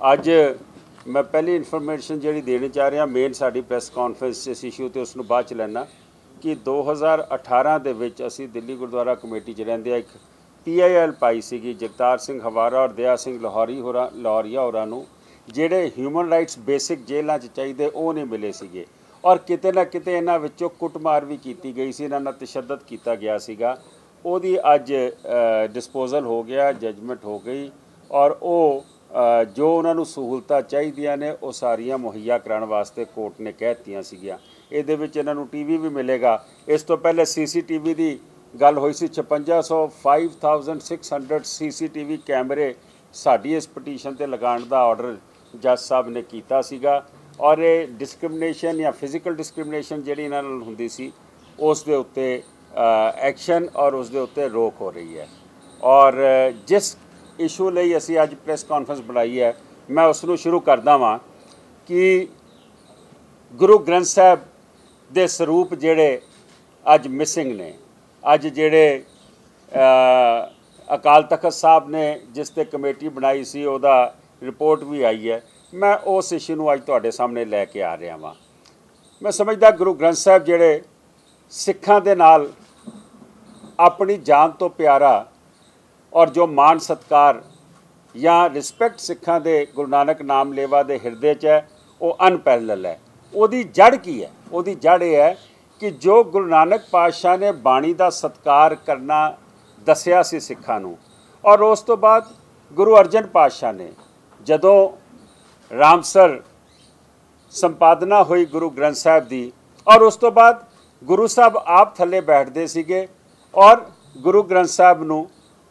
ਅੱਜ मैं पहली इन्फॉर्मेशन जी देना चाह रहा मेन साड़ी प्रैस कॉन्फ्रेंस इस इशू तो उसनों बाद च लैना कि 2018 ਦੇ ਵਿੱਚ ਅਸੀਂ ਦਿੱਲੀ ਗੁਰਦੁਆਰਾ ਕਮੇਟੀ 'ਚ ਰਹਿੰਦੇ ਇੱਕ PIL ਪਾਈ ਸੀਗੀ ਜਗਤਾਰ ਸਿੰਘ ਹਵਾਰਾ ਔਰ ਦਇਆ ਸਿੰਘ ਲਾਹੌਰੀਆ ਹੋਰਾਂ ਨੂੰ ਜਿਹੜੇ ਹਿਊਮਨ ਰਾਈਟਸ ਬੇਸਿਕ ਜੇਲ੍ਹਾਂ 'ਚ ਚਾਹੀਦੇ ਉਹ ਨਹੀਂ ਮਿਲੇ ਸੀਗੇ ਔਰ ਕਿਤੇ ਨਾ ਕਿਤੇ ਇਹਨਾਂ ਵਿੱਚੋਂ ਕੁੱਟਮਾਰ ਵੀ ਕੀਤੀ ਗਈ ਸੀ, ਇਹਨਾਂ ਨਾਲ ਤਸ਼ੱਦਦ ਕੀਤਾ ਗਿਆ ਸੀਗਾ। ਉਹਦੀ ਅੱਜ ਡਿਸਪੋਜ਼ਲ ਹੋ ਗਿਆ, ਜਜਮੈਂਟ ਹੋ ਗਈ ਔਰ ਉਹ जो उन्होंने सहूलतां चाहिए ने वो सारिया मुहैया कराने वास्ते कोर्ट ने कह दित्तियां सीगियां। इहदे विच इन्हां नूं TV भी मिलेगा। इस तो पहले CCTV की गल हुई सी 5600 CCTV कैमरे साडी इस पटीशन ते लगाउण दा ऑर्डर जज साहब ने कीता सीगा और ये डिस्क्रिमिनेशन या फिजिकल डिस्क्रिमिनेशन जिहड़ी इन्हां नाल हुंदी सी उस दे उत्ते एक्शन और उस दे उत्ते रोक हो रही है और जिस इशू ਲਈ ਅਸੀਂ ਅੱਜ ਪ੍ਰੈਸ ਕਾਨਫਰੰਸ ਬਣਾਈ ਹੈ मैं उसनों शुरू करदा वां कि गुरु ग्रंथ साहब ਦੇ ਸਰੂਪ ਜਿਹੜੇ ਅੱਜ ਮਿਸਿੰਗ ਨੇ। ਅੱਜ ਜਿਹੜੇ ਅਕਾਲ ਤਖਤ ਸਾਹਿਬ ਨੇ ਜਿਸ ਤੇ ਕਮੇਟੀ ਬਣਾਈ ਸੀ ਉਹਦਾ ਰਿਪੋਰਟ ਵੀ ਆਈ ਹੈ। मैं उस इशू ਨੂੰ ਅੱਜ ਤੁਹਾਡੇ ਸਾਹਮਣੇ ਲੈ ਕੇ ਆ ਰਿਹਾ ਵਾਂ। मैं समझदा गुरु ग्रंथ साहब ਜਿਹੜੇ ਸਿੱਖਾਂ ਦੇ ਨਾਲ ਆਪਣੀ ਜਾਨ ਤੋਂ ਪਿਆਰਾ और जो मान सत्कार या रिस्पैक्ट सिखा दे गुरु नानक नाम लेवा दे हिरदे च है वो अनपैरल है। उहदी जड़ की है? उहदी जड़ ये है कि जो गुरु नानक पातशाह ने बाणी का सत्कार करना दसिया सी सिखा नूं और उस तो बाद गुरु अर्जन पातशाह ने जदों रामसर संपादना हुई गुरु ग्रंथ साहब की और उस तो बाद गुरु साहब आप थले बैठते सीगे और गुरु ग्रंथ साहब नूं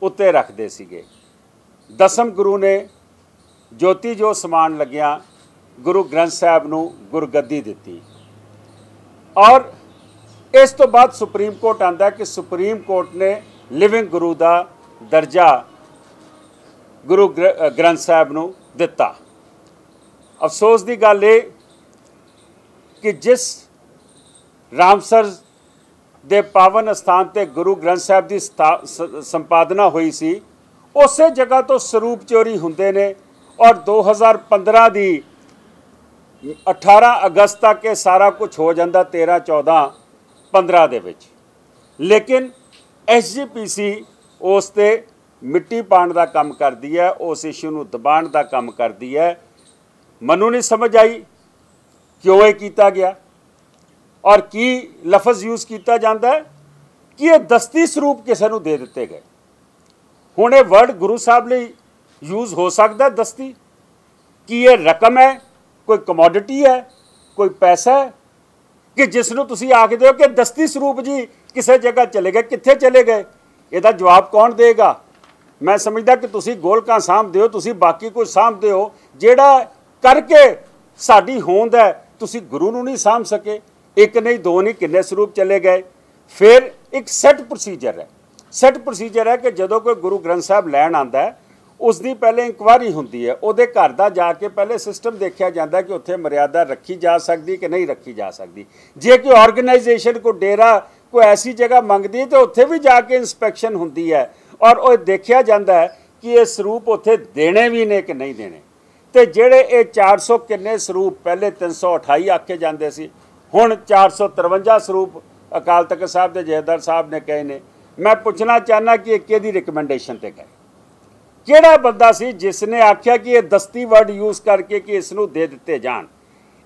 उत्ते रखते सीगे। दसम गुरु ने ज्योति जो समान लग्या गुरु ग्रंथ साहब नूं गुरगद्दी दिती और इस तो बाद सुप्रीम कोर्ट आंदा कि सुप्रीम कोर्ट ने लिविंग गुरु का दर्जा गुरु ग्रंथ साहब नूं दिता। अफसोस की गल ये कि जिस रामसर दे पावन स्थान ते गुरु ग्रंथ साहब की संपादना हुई सी उस जगह तो स्वरूप चोरी हुंदे ने और 2015 की 18 अगस्त तक ये सारा कुछ हो जाता 13, 14, 15 दे विच। लेकिन SGPC उस ते मिट्टी पाण का काम करती है, उस इशू नूं दबाण का काम करती है। मैनूं नहीं समझ आई क्यों ये किया गया और की लफज यूज़ किया जाता है कि ये दस्ती स्वरूप किसी को दे दिते गए। हुण ये वर्ड गुरु साहब लिए यूज़ हो सकता है दस्ती कि ये रकम है, कोई कमोडिटी है, कोई पैसा है कि जिसनों तुसी आखदे हो कि दस्ती स्वरूप जी किसी जगह चले गए, कित्थे चले गए? इसदा जवाब कौन देगा? मैं समझदा कि तुसी गोलकां सामभदे हो, तुसी बाकी कुछ सामभदे हो जिहड़ा करके साडी होंद है तुसी गुरु नूं नहीं सामभ सके। एक नहीं दो नहीं किन्ने स्वरूप चले गए। फिर एक सैट प्रोसीजर है, सैट प्रोसीजर है कि जदों कोई गुरु ग्रंथ साहब लैन आता है उसकी पहले इंक्वायरी होंदी है, उहदे घर दा जाके पहले सिस्टम देखा जाता है कि उत्थे मर्यादा रखी जा सकती कि नहीं रखी जा सकती। जे कोई ऑर्गेनाइजेशन को डेरा कोई ऐसी जगह मंगती है तो उत्थे भी जाके इंस्पैक्शन होंदी है और वह देखा जाता है कि ये स्वरूप उत्थे देने भी ने कि नहीं देने। तो जेड़े ये 400 किन्ने स्वरूप पहले 328 आखे जाते सी हुण 453 स्वरूप अकाल तख्त साहब के जथेदार साहब ने कहे ने। मैं पूछना चाहना कि किहदी रिकमेंडेशन ते गए? किहड़ा बंदा सी जिसने आख्या कि ये दस्ती वर्ड यूज़ करके कि इसनूं दे दिते जाण?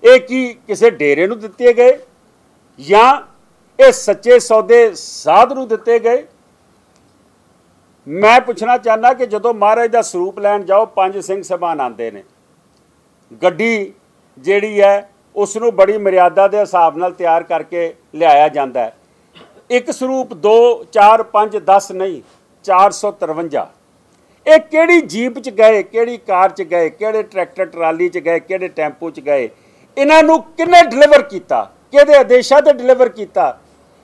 ये की किसी डेरे नूं दिते गए या ये सच्चे सौदे साध नूं दिते गए? मैं पूछना चाहना कि जदों महाराज का स्वरूप लैन जाओ 5 सिंह सभान आते हैं, गड्डी जिहड़ी है उसनूं बड़ी मर्यादा के हिसाब नाल तैयार करके लियाया जाता है। एक स्वरूप 2, 4, 5, 10 नहीं 453। ये किहड़ी जीप च गए, किहड़ी कार च गए, किहड़े ट्रैक्टर ट्राली च गए, किहड़े टैंपू च गए? इन्हां नूं किन्ने डिलीवर किया, किहदे आदेशां ते डिलीवर किया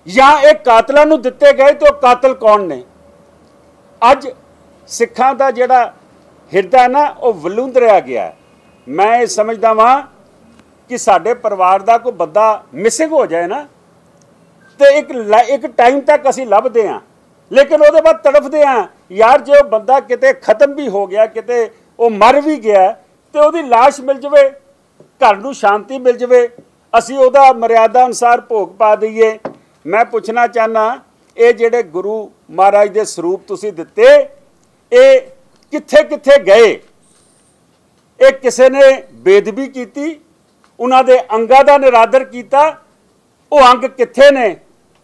या ये कातलां नूं दिते गए तो कातल कौन ने? अज सिखां दा जिहड़ा हिरदा ना वो वलूंदरिया गया है। मैं समझदा वां कि साडे परिवार का कोई बंदा मिसिंग हो जाए ना तो एक टाइम तक असीं लभदे हां लेकिन वो बाद तड़फते हैं यार जो बंदा किते खत्म भी हो गया किते वो मर भी गया ਤੇ ਉਹਦੀ ਲਾਸ਼ ਮਿਲ ਜਾਵੇ, घर ਨੂੰ शांति मिल जाए, असी ਉਹਦਾ मर्यादा अनुसार भोग पा दईए। मैं पुछना चाहना, ये जेडे गुरु महाराज के स्वरूप तुसी दिते, ये कित्थे कित्थे गए? ये किसी ने बेदबी की, उन्होंने अंगां दा निरादर किया, वो अंग कित्थे ने,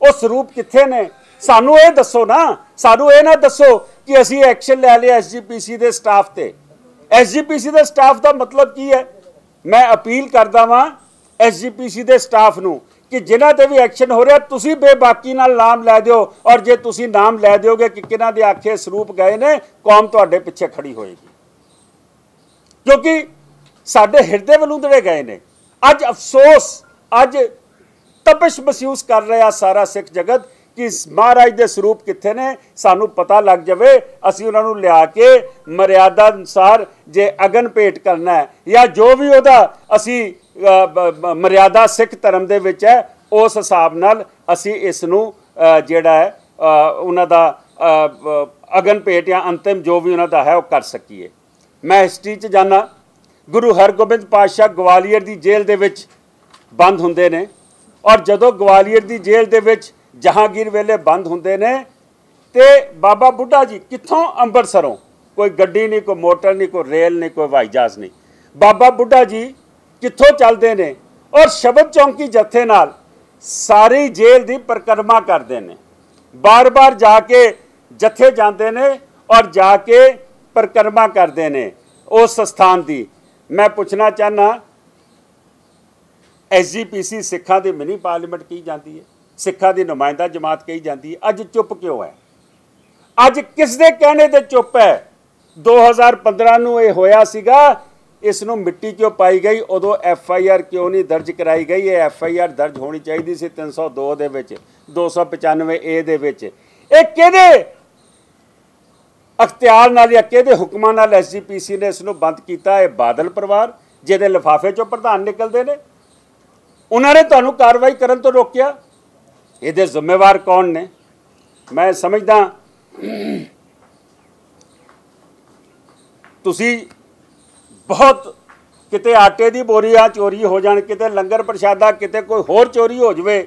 वो स्वरूप कित्थे ने? सानू ये दसो ना, सानू ये ना दसो कि असी एक्शन लै लिया SGPC के स्टाफ ते। SGPC के स्टाफ का मतलब की है? मैं अपील करता वां SGPC के स्टाफ नूं कि जिन्हां ते भी एक्शन हो रहा तुसी बेबाकी नाल नाम लै दिओ, और जे तुसी नाम लै दिओगे कि किन्हां दे आखे स्वरूप गए ने, कौम तुहाडे पिछे खड़ी होएगी, क्योंकि साडे हिरदे वलूंदड़े गए ने। अज अफसोस, अज तपिश महसूस कर रहा सारा सिख जगत कि महाराज के स्वरूप कित्थे ने, सानू पता लग जाए, असी उन्होंने लिया के मर्यादा अनुसार जे अगन भेंट करना है या जो भी उहदा असी मर्यादा सिख धर्म दे विच है, उस हिसाब नाल असी इसनूं जिहड़ा है उन्हां दा अगन भेंट या अंतिम जो भी उन्हां दा है वो कर सकीए। मैं हिस्टरी च जाना, गुरु हरगोबिंद पातशाह ग्वालियर की जेल दे विच बंद हुंदे ने, और जदों ग्वालियर की जेल दे विच जहांगीर वेले बंद हुंदे ने, ते बाबा बुढ़ा जी कित्थों अंबरसरों, कोई गड्डी नहीं, कोई मोटर नहीं, कोई रेल नहीं, कोई हवाई जहाज़ नहीं, बाबा बुढ़ा जी कित्थों चलते ने और शबद चौंकी जत्थे नाल सारी जेल की परिक्रमा करते हैं, बार बार जाके जत्थे जाते हैं और जाके परिक्रमा करते हैं उस स्थान की। मैं पूछना चाहना, SGPC सिखां दी मिनी पार्लीमेंट की जाती है, सिखां दी नुमाइंदा जमात कही जाती है, अज चुप क्यों है? अज किस दे कहने ते चुप है? 2015 नूं ये होया सीगा, इसनूं मिट्टी क्यों पाई गई? उदों FIR क्यों नहीं दर्ज कराई गई? ये FIR दर्ज होनी चाहिए सी 302 दे विच, 295A दे विच। ये किहदे अख्तियार नाल या किहदे हुक्मां नाल SGPC ने इसनूं बंद कीता? है बादल परिवार जिहदे लिफाफे चों प्रधान निकलदे ने, उन्होंने तुहानूं कार्रवाई करन तो रोकिया। ये जिम्मेवार कौन ने? मैं समझदा तुसी बहुत किते आटे की बोरियां चोरी हो जाण, किते लंगर प्रशादा, किते कोई होर चोरी हो जाए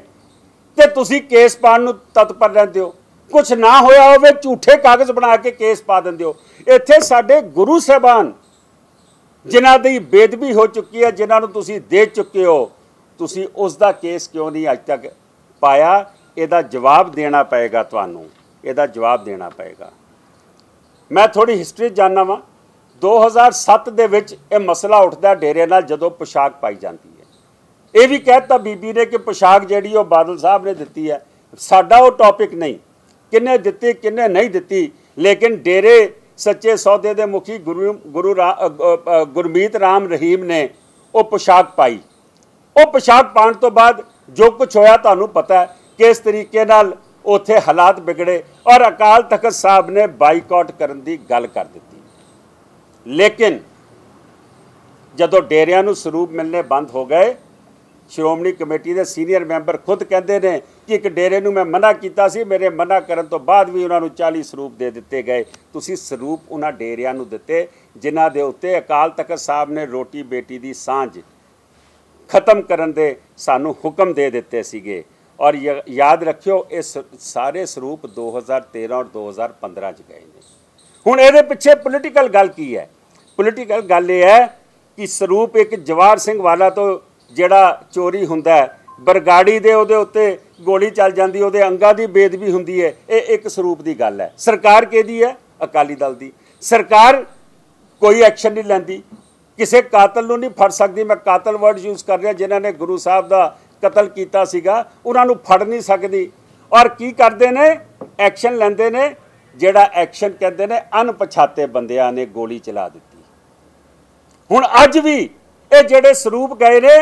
तो तुसी केस पाण नूं तत्पर रहंदे हो, कुछ ना होया होवे झूठे कागज़ बना के केस पा दिंदे हो। इत्थे साडे गुरु साहबान जिन्हां दी बेदबी हो चुकी है, जिन्हां नूं तुसी दे चुके हो, तुसी उसका केस क्यों नहीं अज तक पाया? इहदा जवाब देना पेगा, तुहानूं इहदा जवाब देना पेगा। मैं थोड़ी हिस्टरी जानना वा। 2007 दे विच ये मसला उठदा डेरे नाल, जदों पोशाक पाई जाती है। ये भी कहता बीबी ने कि पोशाक जिहड़ी वो बादल साहब ने दिती है, साडा वो टॉपिक नहीं किन्ने दिती किन्ने नहीं दिती, लेकिन डेरे सच्चे सौदे दे मुखी गुरमीत राम रहीम ने वो पोशाक पाई। वो पोशाक पाने तो बाद जो कुछ होया तुहानूं पता है, किस तरीके नाल उत्थे हालात बिगड़े और अकाल तख्त साहब ने बाईकॉट करन दी गल कर दी। लेकिन जदों डेरियां नूं स्वरूप मिलने बंद हो गए, श्रोमणी कमेटी के सीनियर मैंबर खुद कहते हैं कि एक डेरे नूं मैं मना किया सी, मेरे मना करन तो बाद भी उन्होंने 40 स्वरूप दे दिते गए। तुसीं स्वरूप उन्हां डेरियां नूं दिते जिन्हां दे उत्ते अकाल तख्त साहब ने रोटी बेटी की सांझ खत्म करन दे सानूं हुक्म दे दिते सीगे। और याद रखियो, इस सारे स्वरूप 2013 और 2015 च गए ने। हुण इहदे पिछे पोलीटिकल गल की है? पोलीटिकल गल ये है कि स्वरूप एक जवाहर सिंह वाला तो जिहड़ा चोरी हुंदा है, बरगाड़ी दे उहदे उत्ते गोली चल जाती, उहदे अंगां दी बेदबी हुंदी है, ये एक स्वरूप की गल है। सरकार किहदी है? अकाली दल दी। सरकार कोई एक्शन नहीं लैंदी, किसी कातल नूं नहीं फड़ सकती। मैं कातल वर्ड यूज़ कर रहा, जिन्हां ने गुरु साहब का कतल किया सीगा, उन्हां नूं फड़ नहीं सकती। और की करते ने? एक्शन लैंदे ने, जिहड़ा एक्शन कहते हैं अनपछाते बंदियां ने गोली चला दी। हुण अज भी ये जिहड़े स्वरूप गए ने,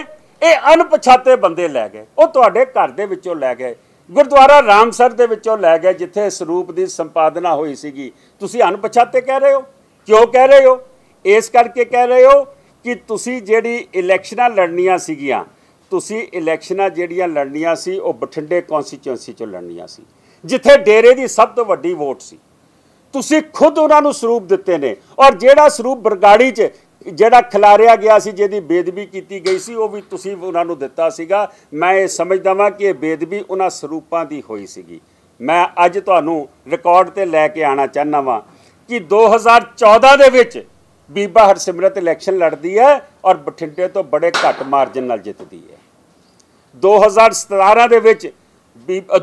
ये अनपछाते बंदे लै गए, वो तुहाडे घर दे विचों लै गए, गुरुद्वारा रामसर दे विचों लै गए, जिथे स्वरूप की संपादना हुई सीगी। तुसीं अनपछाते कह रहे हो, क्यों कह रहे हो? इस करके कह रहे हो कि तुसीं जिहड़ी इलैक्शनां लड़नियां सीगियां, तुसीं इलैक्शनां जिहड़ियां लड़नियां सी वो बठिंडे कॉन्स्टिट्यूएंसी चों लड़नियां सी, जिथे डेरे की सब तो वड्डी वोट सी। तुसीं खुद उन्हां नूं स्वरूप दिते ने, और जिहड़ा स्वरूप बरगाड़ी च ਜਿਹੜਾ ਖਿਲਾਰਿਆ ਗਿਆ ਸੀ, ਜਿਹਦੀ ਬੇਦਬੀ ਕੀਤੀ ਗਈ ਸੀ, ਉਹ ਵੀ ਤੁਸੀਂ ਉਹਨਾਂ ਨੂੰ ਦਿੱਤਾ ਸੀਗਾ। ਮੈਂ ਇਹ ਸਮਝਦਾ ਵਾਂ ਕਿ ਇਹ ਬੇਦਬੀ ਉਹਨਾਂ ਸਰੂਪਾਂ ਦੀ ਹੋਈ ਸੀਗੀ। ਮੈਂ ਅੱਜ ਤੁਹਾਨੂੰ ਰਿਕਾਰਡ ਤੇ ਲੈ ਕੇ ਆਉਣਾ ਚਾਹੁੰਦਾ ਵਾਂ ਕਿ 2014 ਦੇ ਵਿੱਚ ਬੀਬਾ ਹਰਸਿਮਰਤ ਇਲੈਕਸ਼ਨ ਲੜਦੀ ਹੈ ਔਰ ਬਠਿੰਡੇ ਤੋਂ ਬੜੇ ਘੱਟ ਮਾਰਜਨ ਨਾਲ ਜਿੱਤਦੀ ਹੈ। 2017 ਦੇ ਵਿੱਚ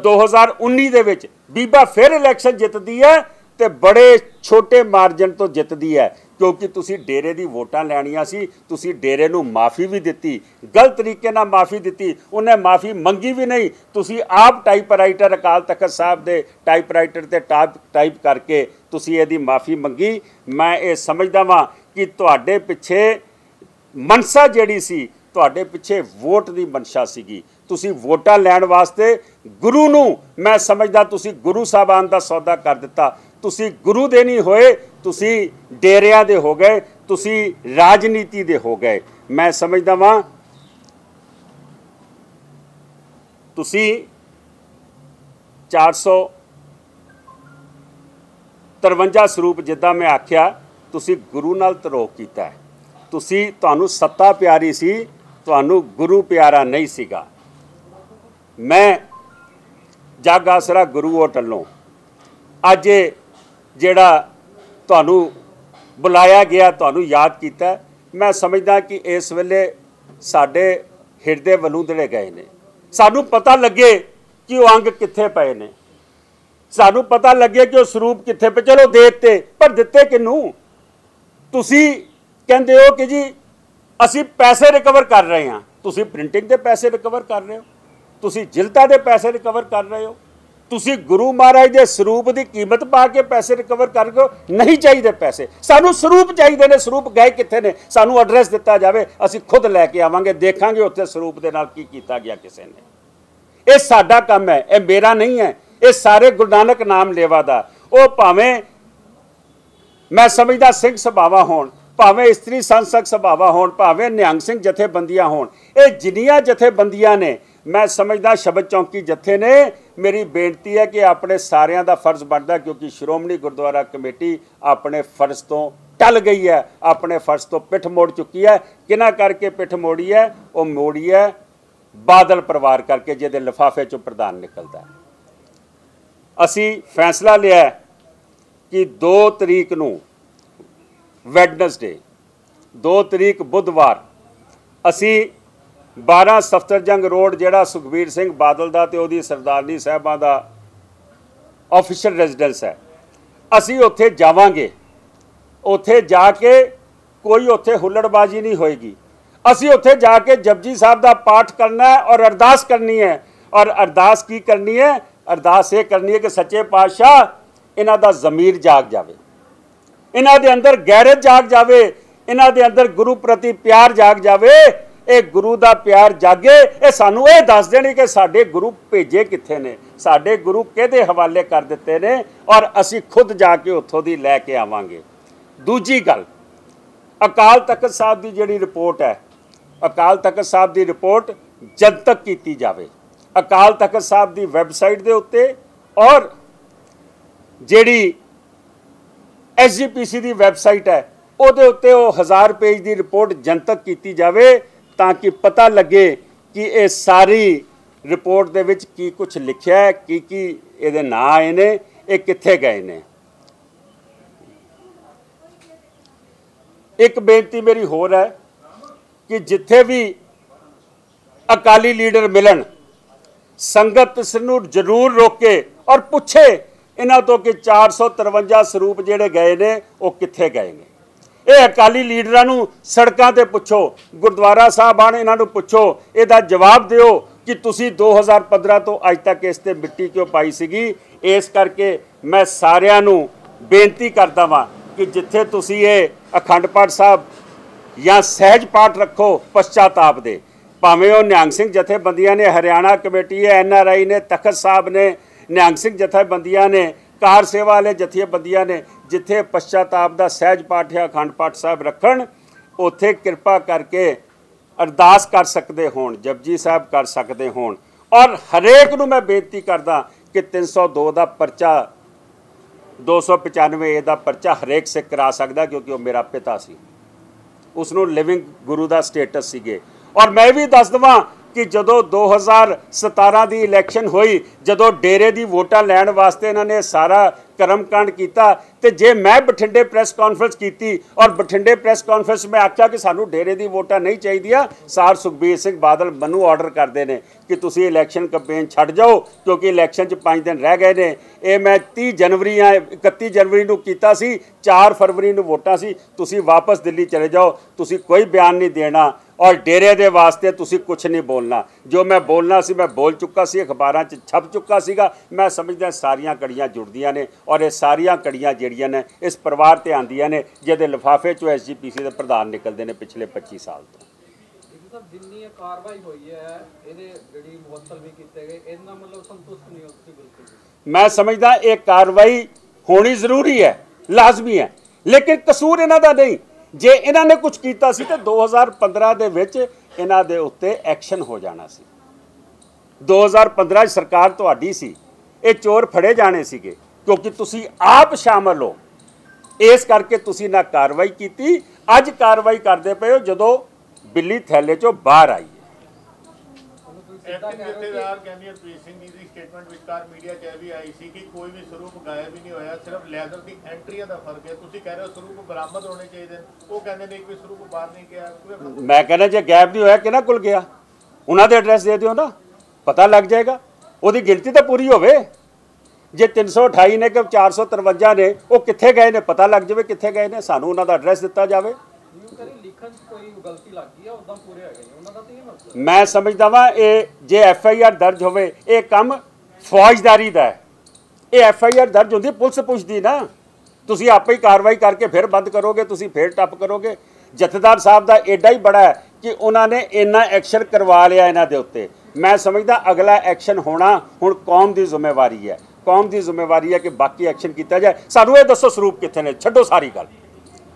2019 ਦੇ ਵਿੱਚ ਬੀਬਾ ਫਿਰ ਇਲੈਕਸ਼ਨ ਜਿੱਤਦੀ ਹੈ ਤੇ ਬੜੇ ਛੋਟੇ ਮਾਰਜਨ ਤੋਂ ਜਿੱਤਦੀ ਹੈ, ਕਿਉਂਕਿ ਤੁਸੀਂ ਡੇਰੇ ਦੀ ਵੋਟਾਂ ਲੈਣੀਆਂ ਸੀ। ਤੁਸੀਂ ਡੇਰੇ ਨੂੰ ਮਾਫੀ ਵੀ ਦਿੱਤੀ, ਗਲਤ ਤਰੀਕੇ ਨਾਲ ਮਾਫੀ ਦਿੱਤੀ, ਉਹਨੇ ਮਾਫੀ ਮੰਗੀ ਵੀ ਨਹੀਂ। ਤੁਸੀਂ ਆਪ ਟਾਈਪਰਾਈਟਰ ਅਕਾਲ ਤਖਤ ਸਾਹਿਬ ਦੇ ਟਾਈਪਰਾਈਟਰ ਤੇ ਟਾਈਪ ਕਰਕੇ ਤੁਸੀਂ ਇਹਦੀ ਮਾਫੀ ਮੰਗੀ। ਮੈਂ ਇਹ ਸਮਝਦਾ ਵਾਂ ਕਿ ਤੁਹਾਡੇ ਪਿੱਛੇ ਮਨਸਾ ਜਿਹੜੀ ਸੀ, ਤੁਹਾਡੇ ਪਿੱਛੇ ਵੋਟ ਦੀ ਮਨਸ਼ਾ ਸੀਗੀ। ਤੁਸੀਂ ਵੋਟਾਂ ਲੈਣ ਵਾਸਤੇ ਗੁਰੂ ਨੂੰ, ਮੈਂ ਸਮਝਦਾ ਤੁਸੀਂ ਗੁਰੂ ਸਾਹਿਬਾਨ ਦਾ ਸੌਦਾ ਕਰ ਦਿੱਤਾ। ਤੁਸੀਂ ਗੁਰੂ ਦੇ ਨਹੀਂ ਹੋਏ, ਤੁਸੀਂ ਡੇਰਿਆਂ ਦੇ ਹੋ ਗਏ, ਤੁਸੀਂ ਰਾਜਨੀਤੀ ਦੇ ਹੋ ਗਏ। ਮੈਂ ਸਮਝਦਾ ਵਾਂ ਤੁਸੀਂ 453 ਸਰੂਪ ਜਿੱਦਾਂ ਮੈਂ ਆਖਿਆ, ਤੁਸੀਂ ਗੁਰੂ ਨਾਲ ਧਰੋਹ ਕੀਤਾ। ਤੁਹਾਨੂੰ ਸੱਤਾ ਪਿਆਰੀ ਸੀ, ਤੁਹਾਨੂੰ ਗੁਰੂ ਪਿਆਰਾ ਨਹੀਂ ਸੀਗਾ। ਮੈਂ ਜਗ ਆਸਰਾ ਗੁਰੂ ਹੋਟਲੋਂ ਅੱਜ ਜਿਹੜਾ ਤੁਹਾਨੂੰ ਬੁਲਾਇਆ ਗਿਆ, ਤੁਹਾਨੂੰ ਯਾਦ ਕੀਤਾ। ਮੈਂ ਸਮਝਦਾ ਕਿ ਇਸ ਵੇਲੇ ਸਾਡੇ ਹਿਰਦੇ ਵਲੂੰਧੜੇ ਗਏ ਨੇ। ਸਾਨੂੰ ਪਤਾ ਲੱਗੇ ਕਿ ਉਹ ਅੰਗ ਕਿੱਥੇ ਪਏ ਨੇ, ਸਾਨੂੰ ਪਤਾ ਲੱਗੇ ਕਿ ਉਹ ਸਰੂਪ ਕਿੱਥੇ ਪਏ। ਚਲੋ ਦੇ ਦਿੱਤੇ, ਪਰ ਦਿੱਤੇ ਕਿਹਨੂੰ? ਤੁਸੀਂ ਕਹਿੰਦੇ ਹੋ ਕਿ ਜੀ ਅਸੀਂ ਪੈਸੇ ਰਿਕਵਰ ਕਰ ਰਹੇ ਹਾਂ। ਤੁਸੀਂ ਪ੍ਰਿੰਟਿੰਗ ਦੇ ਪੈਸੇ ਰਿਕਵਰ ਕਰ ਰਹੇ ਹੋ, ਤੁਸੀਂ ਜਿਲਤਾਂ ਦੇ ਪੈਸੇ ਰਿਕਵਰ ਕਰ ਰਹੇ ਹੋ, ਤੁਸੀਂ ਗੁਰੂ ਮਹਾਰਾਜ ਦੇ ਸਰੂਪ ਦੀ ਕੀਮਤ ਪਾ ਕੇ ਪੈਸੇ ਰਿਕਵਰ ਕਰ ਰਹੇ ਹੋ। ਨਹੀਂ ਚਾਹੀਦੇ ਪੈਸੇ, ਸਾਨੂੰ ਸਰੂਪ ਚਾਹੀਦੇ ਨੇ। ਸਰੂਪ ਗਏ ਕਿੱਥੇ ਨੇ? ਸਾਨੂੰ ਐਡਰੈਸ ਦਿੱਤਾ ਜਾਵੇ, ਅਸੀਂ ਖੁਦ ਲੈ ਕੇ ਆਵਾਂਗੇ, ਦੇਖਾਂਗੇ ਉੱਥੇ ਸਰੂਪ ਦੇ ਨਾਲ ਕੀ ਕੀਤਾ ਗਿਆ ਕਿਸੇ ਨੇ। ਇਹ ਸਾਡਾ ਕੰਮ ਹੈ, ਇਹ ਮੇਰਾ ਨਹੀਂ ਹੈ, ਇਹ ਸਾਰੇ ਗੁਰੂ ਨਾਨਕ ਨਾਮ ਲੇਵਾ ਦਾ। ਉਹ ਭਾਵੇਂ ਮੈਂ ਸਮਝਦਾ ਸਿੰਘ ਸਭਾਵਾਂ ਹੋਣ, ਭਾਵੇਂ ਇਸਤਰੀ ਸੰਸਦ ਸਭਾਵਾਂ ਹੋਣ, ਭਾਵੇਂ ਨਿਹੰਗ ਸਿੰਘ ਜਥੇਬੰਦੀਆਂ ਹੋਣ, ਇਹ ਜਿੰਨੀਆਂ ਜਥੇਬੰਦੀਆਂ ਨੇ, ਮੈਂ ਸਮਝਦਾ ਸ਼ਬਦ ਚੌਂਕੀ ਜਥੇ ਨੇ। ਮੇਰੀ ਬੇਨਤੀ ਹੈ ਕਿ ਆਪਣੇ ਸਾਰਿਆਂ ਦਾ ਫਰਜ਼ ਬਣਦਾ, ਕਿਉਂਕਿ ਸ਼੍ਰੋਮਣੀ ਗੁਰਦੁਆਰਾ ਕਮੇਟੀ ਆਪਣੇ ਫਰਜ਼ ਤੋਂ ਟਲ ਗਈ ਹੈ, ਆਪਣੇ ਫਰਜ਼ ਤੋਂ ਪਿੱਠ ਮੋੜ ਚੁੱਕੀ ਹੈ। ਕਿਹਨਾਂ ਕਰਕੇ ਪਿੱਠ ਮੋੜੀ ਹੈ? ਉਹ ਮੋੜੀ ਹੈ ਬਾਦਲ ਪਰਿਵਾਰ ਕਰਕੇ, ਜਿਹਦੇ ਲਿਫਾਫੇ ਚੋਂ ਪ੍ਰਧਾਨ ਨਿਕਲਦਾ। ਅਸੀਂ ਫੈਸਲਾ ਲਿਆ ਕਿ 2 ਤਰੀਕ ਨੂੰ ਵੈਡਨਸਡੇ, 2 ਤਰੀਕ ਬੁੱਧਵਾਰ, ਅਸੀਂ 12 ਸਫਦਰਜੰਗ ਰੋਡ, ਜਿਹੜਾ ਸੁਖਬੀਰ ਸਿੰਘ ਬਾਦਲ ਦਾ ਤੇ ਉਹਦੀ ਸਰਦਾਰਨੀ ਸਾਹਿਬਾਂ ਦਾ ਆਫੀਸ਼ੀਅਲ ਰੈਜ਼ੀਡੈਂਸ ਹੈ, ਅਸੀਂ ਉੱਥੇ ਜਾਵਾਂਗੇ। ਉੱਥੇ ਜਾ ਕੇ ਕੋਈ ਉੱਥੇ ਹੁੱਲੜਬਾਜ਼ੀ ਨਹੀਂ ਹੋਏਗੀ। ਅਸੀਂ ਉੱਥੇ ਜਾ ਕੇ ਜਪਜੀ ਸਾਹਿਬ ਦਾ ਪਾਠ ਕਰਨਾ ਹੈ ਔਰ ਅਰਦਾਸ ਕਰਨੀ ਹੈ। ਔਰ ਅਰਦਾਸ ਕੀ ਕਰਨੀ ਹੈ? ਅਰਦਾਸ ਇਹ ਕਰਨੀ ਹੈ ਕਿ ਸੱਚੇ ਪਾਤਸ਼ਾਹ ਇਹਨਾਂ ਦਾ ਜ਼ਮੀਰ ਜਾਗ ਜਾਵੇ, ਇਹਨਾਂ ਦੇ ਅੰਦਰ ਗੈਰਤ ਜਾਗ ਜਾਵੇ, ਇਹਨਾਂ ਦੇ ਅੰਦਰ ਗੁਰੂ ਪ੍ਰਤੀ ਪਿਆਰ ਜਾਗ ਜਾਵੇ। ਇਹ ਗੁਰੂ ਦਾ ਪਿਆਰ ਜਾਗੇ, ਇਹ ਸਾਨੂੰ ਇਹ ਦੱਸ ਦੇਣੀ ਕਿ ਸਾਡੇ ਗੁਰੂ ਭੇਜੇ ਕਿੱਥੇ ਨੇ, ਸਾਡੇ ਗੁਰੂ ਕਿਹਦੇ ਹਵਾਲੇ ਕਰ ਦਿੱਤੇ ਨੇ, ਔਰ ਅਸੀਂ ਖੁਦ ਜਾ ਕੇ ਉੱਥੋਂ ਦੀ ਲੈ ਕੇ ਆਵਾਂਗੇ। ਦੂਜੀ ਗੱਲ, ਅਕਾਲ ਤਖਤ ਸਾਹਿਬ ਦੀ ਜਿਹੜੀ ਰਿਪੋਰਟ ਹੈ, ਅਕਾਲ ਤਖਤ ਸਾਹਿਬ ਦੀ ਰਿਪੋਰਟ ਜਨਤਕ ਕੀਤੀ ਜਾਵੇ। ਅਕਾਲ ਤਖਤ ਸਾਹਿਬ ਦੀ ਵੈਬਸਾਈਟ ਦੇ ਉੱਤੇ ਔਰ ਜਿਹੜੀ SGPC ਦੀ ਵੈਬਸਾਈਟ ਹੈ, ਉਹਦੇ ਉੱਤੇ ਉਹ 1000 ਪੇਜ ਦੀ ਰਿਪੋਰਟ ਜਨਤਕ ਕੀਤੀ ਜਾਵੇ, ਤਾਂ ਕਿ ਪਤਾ ਲੱਗੇ ਕਿ ਇਹ ਸਾਰੀ ਰਿਪੋਰਟ ਦੇ ਵਿੱਚ ਕੀ ਕੁਝ ਲਿਖਿਆ ਹੈ, ਕੀ ਇਹਦੇ ਨਾਂ ਆਏ ਨੇ, ਇਹ ਕਿੱਥੇ ਗਏ ਨੇ। ਇੱਕ ਬੇਨਤੀ ਮੇਰੀ ਹੋਰ ਹੈ ਕਿ ਜਿੱਥੇ ਵੀ ਅਕਾਲੀ ਲੀਡਰ ਮਿਲਣ, ਸੰਗਤ ਇਸ ਨੂੰ ਜ਼ਰੂਰ ਰੋਕੇ ਔਰ ਪੁੱਛੇ ਇਹਨਾਂ ਤੋਂ ਕਿ 453 ਸਰੂਪ ਜਿਹੜੇ ਗਏ ਨੇ ਉਹ ਕਿੱਥੇ ਗਏ ਨੇ। ਇਹ ਅਕਾਲੀ ਲੀਡਰਾਂ ਨੂੰ ਸੜਕਾਂ ਤੇ ਪੁੱਛੋ, ਗੁਰਦੁਆਰਾ ਸਾਹਿਬਾਨ ਇਹਨਾਂ ਨੂੰ ਪੁੱਛੋ, ਇਹਦਾ ਜਵਾਬ ਦਿਓ ਕਿ ਤੁਸੀਂ 2015 ਤੋਂ ਅੱਜ ਤੱਕ ਇਸ ਤੇ ਮਿੱਟੀ ਕਿਉਂ ਪਾਈ ਸੀਗੀ। ਇਸ ਕਰਕੇ ਮੈਂ ਸਾਰਿਆਂ ਨੂੰ ਬੇਨਤੀ ਕਰਦਾ ਵਾਂ ਕਿ ਜਿੱਥੇ ਤੁਸੀਂ ਇਹ ਅਖੰਡ ਪਾਠ ਸਾਹਿਬ ਜਾਂ ਸਹਿਜ ਪਾਠ ਰੱਖੋ ਪਛਤਾਤਾਪ ਦੇ, ਭਾਵੇਂ ਉਹ ਨਿਹੰਗ ਸਿੰਘ ਜਥੇਬੰਦੀਆਂ ਨੇ, ਹਰਿਆਣਾ ਕਮੇਟੀ ਹੈ, NRI ਨੇ, ਤਖਤ ਸਾਹਿਬ ਨੇ, ਨਿਹੰਗ ਸਿੰਘ ਜਥੇਬੰਦੀਆਂ ਨੇ, ਕਾਰ ਸੇਵਾ ਵਾਲੇ ਜਥੇਬੰਦੀਆਂ ਨੇ, ਜਿੱਥੇ ਪਛਤਾਤਾਪ ਦਾ ਸਹਿਜ ਪਾਠ ਜਾਂ ਅਖੰਡ ਪਾਠ ਸਾਹਿਬ ਰੱਖਣ, ਉੱਥੇ ਕਿਰਪਾ ਕਰਕੇ ਅਰਦਾਸ ਕਰ ਸਕਦੇ ਹੋਣ, ਜਪਜੀ ਸਾਹਿਬ ਕਰ ਸਕਦੇ ਹੋਣ। ਔਰ ਹਰੇਕ ਨੂੰ ਮੈਂ ਬੇਨਤੀ ਕਰਦਾ ਕਿ 302 ਦਾ ਪਰਚਾ, 295 ਦਾ ਪਰਚਾ ਹਰੇਕ ਸਿੱਖ ਕਰਾ ਸਕਦਾ, ਕਿਉਂਕਿ ਉਹ ਮੇਰਾ ਪਿਤਾ ਸੀ। ਉਸ ਨੂੰ ਲਿਵਿੰਗ ਗੁਰੂ ਦਾ ਸਟੇਟਸ ਸੀਗੇ। ਔਰ ਮੈਂ ਵੀ ਦੱਸ ਦੇਵਾਂ कि जदों 2017 की इलैक्शन हुई, जदों डेरे की वोटां लैण वास्ते इन्होंने सारा करमकांड किया, तो जे मैं बठिंडे प्रैस कॉन्फ्रेंस की और बठिंडे प्रैस कॉन्फ्रेंस में आख्या कि सानू डेरे की वोटां नहीं चाहिए, सार सुखबीर सिंह बादल मैनू ऑर्डर करते हैं कि तुसी इलैक्शन कंपेन छड्ड जाओ क्योंकि इलैक्शन 5 दिन रह गए ने। ये मैं 30 जनवरी 31 जनवरी नूं कीता सी, 4 फरवरी नूं वोटां सी, तुसी वापस दिल्ली चले जाओ, तुसी कोई बयान नहीं देना और डेरे दे वास्ते तुसी कुछ नहीं बोलना। जो मैं बोलना सी मैं बोल चुका सी, अखबारां 'च छप चुका सीगा। मैं समझदा सारियां कड़ियां जुड़दियां ने और ये सारियां कड़ियां जिहड़ियां ने इस परिवार ते आंदियां ने जिहदे लिफाफे 'चों SGPC दे प्रधान निकलदे ने पिछले 25 साल तो। जिन्नी कार्रवाई हुई है ਇਹਦੇ ਜਿਹੜੀ ਮੁਅੱਤਲ ਵੀ ਕੀਤੇ ਗਏ, ਇਹਦਾ ਮਤਲਬ ਸੰਤੁਸ਼ਟ ਨਹੀਂ ਹੋ ਤੁਸੀਂ ਬਿਲਕੁਲ? मैं समझदा ये कार्रवाई होनी जरूरी है, लाजमी है, लेकिन कसूर इन्हां दा नहीं। जे इन्हां ने कुछ कीता सी तो 2015 ਦੇ ਵਿੱਚ ਇਹਨਾਂ ਦੇ ਉੱਤੇ ਐਕਸ਼ਨ ਹੋ ਜਾਣਾ ਸੀ। 2015 ਸਰਕਾਰ ਤੁਹਾਡੀ ਸੀ, ਇਹ ਚੋਰ ਫੜੇ ਜਾਣੇ ਸੀਗੇ ਕਿਉਂਕਿ ਤੁਸੀਂ ਆਪ ਸ਼ਾਮਲ ਹੋ, ਇਸ ਕਰਕੇ ਤੁਸੀਂ ਨਾ ਕਾਰਵਾਈ ਕੀਤੀ। ਅੱਜ ਕਾਰਵਾਈ ਕਰਦੇ ਪਏ ਹੋ ਜਦੋਂ ਬਿੱਲੀ ਥੈਲੇ ਚੋਂ ਬਾਹਰ ਆਈ ਹੈ। ਐਕਟਿੰਗ ਜਥੇਦਾਰ ਕੈਨੀਅਰਪ੍ਰੀਤ ਸਿੰਘ ਜੀ ਦੀ ਸਟੇਟਮੈਂਟ ਵਿਚਕਾਰ ਮੀਡੀਆ 'ਚ ਇਹ ਵੀ ਆਈ ਸੀ ਕਿ ਕੋਈ ਵੀ ਸਰੂਪ ਗਾਇਬ ਹੀ ਨਹੀਂ ਹੋਇਆ, ਸਿਰਫ ਲੈਦਰ ਦੀ ਐਂਟਰੀਆਂ ਦਾ ਫਰਕ ਹੈ। ਤੁਸੀਂ ਕਹਿ ਰਹੇ ਹੋ ਸਰੂਪ ਬਰਾਮਦ ਹੋਣੇ ਚਾਹੀਦੇ ਨੇ, ਉਹ ਕਹਿੰਦੇ ਨੇ ਕੋਈ ਸਰੂਪ ਬਾਹਰ ਨਹੀਂ ਗਿਆ। ਮੈਂ ਕਹਿੰਦਾ ਜੇ ਗਾਇਬ ਨਹੀਂ ਹੋਇਆ ਕਿਹਨਾਂ ਕੋਲ ਗਿਆ, ਉਹਨਾਂ ਦੇ ਐਡਰੈਸ ਦੇ ਦਿਓ ਨਾ, ਪਤਾ ਲੱਗ ਜਾਏਗਾ। ਉਹਦੀ ਗਿਣਤੀ ਤਾਂ ਪੂਰੀ ਹੋਵੇ। ਜੇ 328 ਨੇ ਕਿ 453 ਨੇ, ਉਹ ਕਿੱਥੇ ਗਏ ਨੇ ਪਤਾ ਲੱਗ ਜਾਵੇ ਕਿੱਥੇ ਗਏ ਨੇ, ਸਾਨੂੰ ਉਹਨਾਂ ਦਾ ਐਡਰੈਸ ਦਿੱਤਾ ਜਾਵੇ। मैं समझदा वा जे FIR दर्ज होवे, ये काम फौजदारी दा है। ये FIR दर्ज होंदी पुलिस पुछदी ना, तुसी आपे ही कार्रवाई करके फिर बंद करोगे, तुसी फिर टप करोगे। जथेदार साहब दा एडा ही बड़ा है कि उन्होंने इन्ना एक्शन करवा लिया इन्हां दे उत्ते। मैं समझदा अगला एक्शन होना हुण कौम की जिम्मेवारी है। कौम की जिम्मेवारी है कि बाकी एक्शन किया जाए। सानू ये दसो सरूप कित्थे ने, छड्डो सारी गल।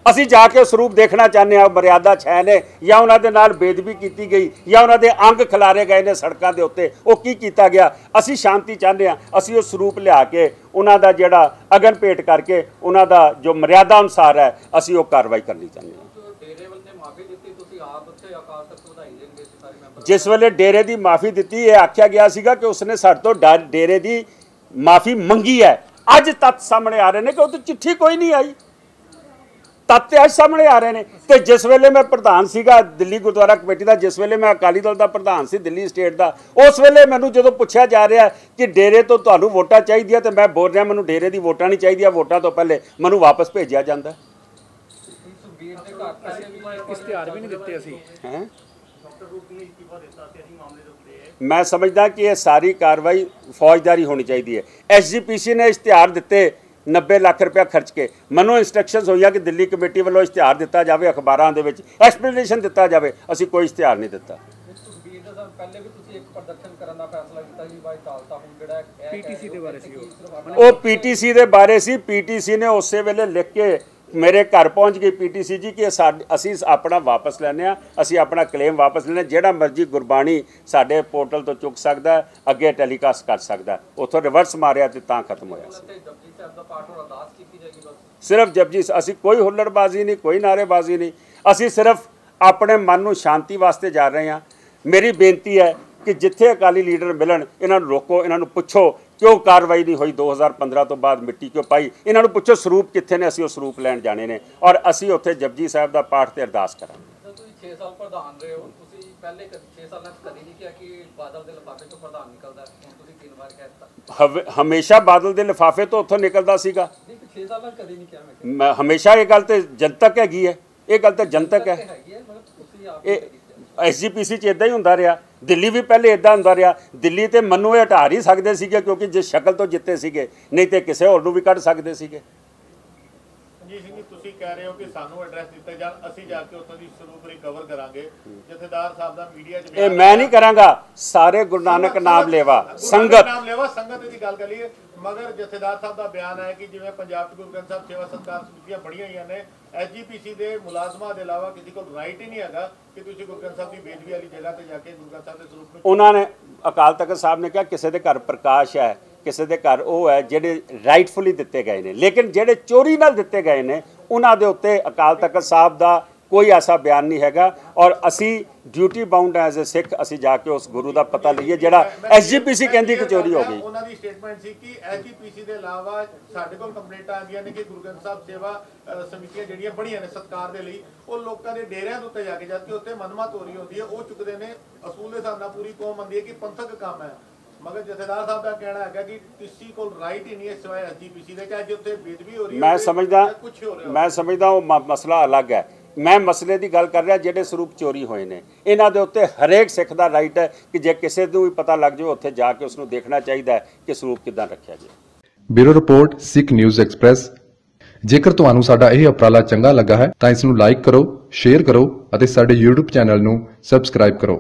ਅਸੀਂ ਜਾ ਕੇ ਸਰੂਪ ਦੇਖਣਾ ਚਾਹੁੰਦੇ ਹਾਂ, ਮਰਿਆਦਾ ਛੈ ਨੇ ਜਾਂ ਉਹਨਾਂ ਦੇ ਨਾਲ ਬੇਦਬੀ ਕੀਤੀ ਗਈ ਜਾਂ ਉਹਨਾਂ ਦੇ ਅੰਗ ਖਿਲਾਰੇ ਗਏ ਨੇ ਸੜਕਾਂ ਦੇ ਉੱਤੇ, ਉਹ ਕੀ ਕੀਤਾ ਗਿਆ। ਅਸੀਂ ਸ਼ਾਂਤੀ ਚਾਹੁੰਦੇ ਹਾਂ, ਅਸੀਂ ਉਹ ਸਰੂਪ ਲਿਆ ਕੇ ਉਹਨਾਂ ਦਾ ਜਿਹੜਾ ਅਗਨ ਭੇਟ ਕਰਕੇ ਉਹਨਾਂ ਦਾ ਜੋ ਮਰਿਆਦਾ ਅਨੁਸਾਰ ਹੈ ਅਸੀਂ ਉਹ ਕਾਰਵਾਈ ਕਰਨੀ ਚਾਹੁੰਦੇ ਹਾਂ। जिस वेले डेरे की माफ़ी दी, ये आख्या गया सीगा कि उसने साडे तो डेरे की माफ़ी मंगी है। अज तत्थ सामने आ रहे हैं कि वो तो चिट्ठी कोई नहीं आई, तत्त अज सामने आ रहे हैं। तो जिस वेले मैं प्रधान सीगा दिल्ली गुरुद्वारा कमेटी का, जिस वेले मैं अकाली दल का प्रधान सी दिल्ली स्टेट का, उस वेले मैनू जो पुछया जा रहा है कि डेरे तो तुहानू वोटां चाहिए, तो मैं बोल रहा मैनू डेरे की वोटां नहीं चाहिए, वोटां तो पहले मैनू वापस भेजा जाता। इश्तिहार भी नहीं दिते असीं हैं। मैं समझदा कि यह सारी कार्रवाई फौजदारी होनी चाहिए है। SGPC ने इश्तिहार दिते 90 लाख रुपया खर्च के, मैनू इंस्ट्रक्शंस होई कि दिल्ली कमेटी वालों इश्तिहार दिता जाए, अखबारों के एक्सप्लेनेशन दिता जाए। असीं कोई इश्तिहार नहीं दिता। PTC के बारे सी, PTC ने उस वेले लिख के मेरे घर पहुँच गई PTC जी कि असी अपना वापस लैने, असी अपना क्लेम वापस लेने, जिहड़ा मर्जी गुरबाणी साडे पोर्टल तो चुक सकता है, अगे टैलीकास्ट कर सकता है। उतों रिवर्स मारिया तो तां खत्म होया। सिर्फ जपजी, असी कोई हुल्लड़बाजी नहीं, कोई नारेबाजी नहीं, असी सिर्फ अपने मन नूं शांति वास्ते जा रहे हैं। मेरी बेनती है कि जिथे अकाली लीडर मिलन इन्हां नूं रोको, इन्हां नूं पुछो क्यों कार्रवाई नहीं हुई 2015 तो बाद मिट्टी क्यों पाई, इन्हां नूं पुछो सरूप कित्थे ने, असीं वो सरूप लैण जाने ने और असीं उत्थे जपजी साहब का पाठ ते अरदास करांगे। हमेशा बादल के लिफाफे तो उत्थों निकलदा सीगा, हमेशा ये गल ते जनतक हैगी है, ये गल ते जनतक है। SGPC च इदां ही हुंदा रहा, दिल्ली भी पहले इदां हुंदा रहा। दिल्ली तो मनु ये हटा नहीं सकते सीगे क्योंकि जिस शक्ल तो जिते सीगे, नहीं तो किसी होर नूं भी कढ सकते सीगे। जी सिंह जी, तुसीं कह रहे हो कि सानू एड्रैस दिते जाण, असीं जाके उत्थों दी स्वरूप रिकवर करांगे। जथेदार साहब दा मीडिया च ये मैं नहीं करांगा, सारे गुरु नानक नाम लेवा संगत दी गल करिए, मगर जथेदार साहब का बयान है कि जिवें पंजाब गुरु ग्रंथ साहब सेवा सत्कार समितियां बणीਆਂ होईयां ने, SGPC के मुलाजमां के अलावा किसी को राइट ही नहीं है कि तुसीं गुरु ग्रंथ साहब की बेदबी वाली जगह पर जाके गुरु ग्रंथ साहब के स्वरूप। उन्होंने अकाल तख्त साहब ने कहा किसी के घर प्रकाश है, किसी के घर वो है ਜਿਹੜੇ ਰਾਈਟਫੁਲੀ ਦਿੱਤੇ ਗਏ ਨੇ, लेकिन ਜਿਹੜੇ चोरी नाल ਦਿੱਤੇ गए ने उन्हां दे उत्ते अकाल तख्त साहब का ਕੋਈ ਐਸਾ ਬਿਆਨ ਨਹੀਂ ਹੈਗਾ। ਔਰ ਅਸੀਂ ਡਿਊਟੀ ਬਾਉਂਡ ਐਜ਼ ਅ ਸਿੱਖ ਅਸੀਂ ਜਾ ਕੇ ਉਸ ਗੁਰੂ ਦਾ ਪਤਾ ਲਈਏ ਜਿਹੜਾ ਐਸਜੀਪੀਸੀ ਕਹਿੰਦੀ ਕਿ ਚੋਰੀ ਹੋ ਗਈ। ਉਹਨਾਂ ਦੀ ਸਟੇਟਮੈਂਟ ਸੀ ਕਿ ਐਸਜੀਪੀਸੀ ਦੇ ਇਲਾਵਾ ਸਾਡੇ ਕੋਲ ਕੰਪਲੇਂਟਾਂ ਆ ਗਈਆਂ ਨੇ ਕਿ ਗੁਰੂ ਗ੍ਰੰਥ ਸਾਹਿਬ ਸੇਵਾ ਸਮਿਤੀਆਂ ਜਿਹੜੀਆਂ ਬਣੀਆਂ ਨੇ ਸਤਕਾਰ ਦੇ ਲਈ, ਉਹ ਲੋਕਾਂ ਦੇ ਡੇਰਿਆਂ ਦੇ ਉੱਤੇ ਜਾ ਕੇ ਜਦ ਕਿ ਉੱਥੇ ਮਨਮਤ ਹੋ ਰਹੀ ਹੁੰਦੀ ਹੈ, ਉਹ ਚੁੱਕਦੇ ਨੇ। ਅਸੂਲ ਦੇ ਹਿਸਾਬ ਨਾਲ ਪੂਰੀ ਕੌਮ ਮੰਨਦੀ ਹੈ ਕਿ ਪੰਥਕ ਕੰਮ ਹੈ, ਮਗਰ ਜਥੇਦਾਰ ਸਾਹਿਬ ਦਾ ਕਹਿਣਾ ਹੈਗਾ ਕਿ ਕਿਸੇ ਕੋਲ ਰਾਈਟ ਹੀ ਨਹੀਂ ਹੈ ਸਿਵਾਏ ਐਸਜੀਪੀਸੀ ਦੇ, ਚਾਹੇ ਉੱਥੇ ਬੇਦਬੀ ਹੋ ਰਹੀ ਹੈ। ਮੈਂ ਸਮਝਦਾ ਉਹ ਮਸਲਾ ਅਲੱਗ ਹੈ। ਮੈਂ ਮਸਲੇ ਦੀ ਗੱਲ ਕਰ ਰਿਹਾ ਜਿਹੜੇ ਸਰੂਪ ਚੋਰੀ ਹੋਏ ਨੇ, ਇਹਨਾਂ ਦੇ ਉੱਤੇ ਹਰੇਕ ਸਿੱਖ ਦਾ ਰਾਈਟ ਹੈ ਕਿ ਜੇ ਕਿਸੇ ਨੂੰ ਵੀ ਪਤਾ ਲੱਗ ਜਾਵੇ ਉੱਥੇ ਜਾ ਕੇ ਉਸ ਨੂੰ ਦੇਖਣਾ ਚਾਹੀਦਾ ਹੈ ਕਿ ਸਰੂਪ ਕਿੱਦਾਂ ਰੱਖਿਆ ਗਿਆ। ਬਿਊਰੋ ਰਿਪੋਰਟ ਸਿੱਖ ਨਿਊਜ਼ ਐਕਸਪ੍ਰੈਸ। ਜੇਕਰ ਤੁਹਾਨੂੰ ਸਾਡਾ ਇਹ ਉਪਰਾਲਾ ਚੰਗਾ ਲੱਗਾ ਹੈ ਤਾਂ ਇਸ ਨੂੰ ਲਾਈਕ ਕਰੋ, ਸ਼ੇਅਰ ਕਰੋ ਅਤੇ ਸਾਡੇ YouTube ਚੈਨਲ ਨੂੰ ਸਬਸਕ੍ਰਾਈਬ ਕਰੋ।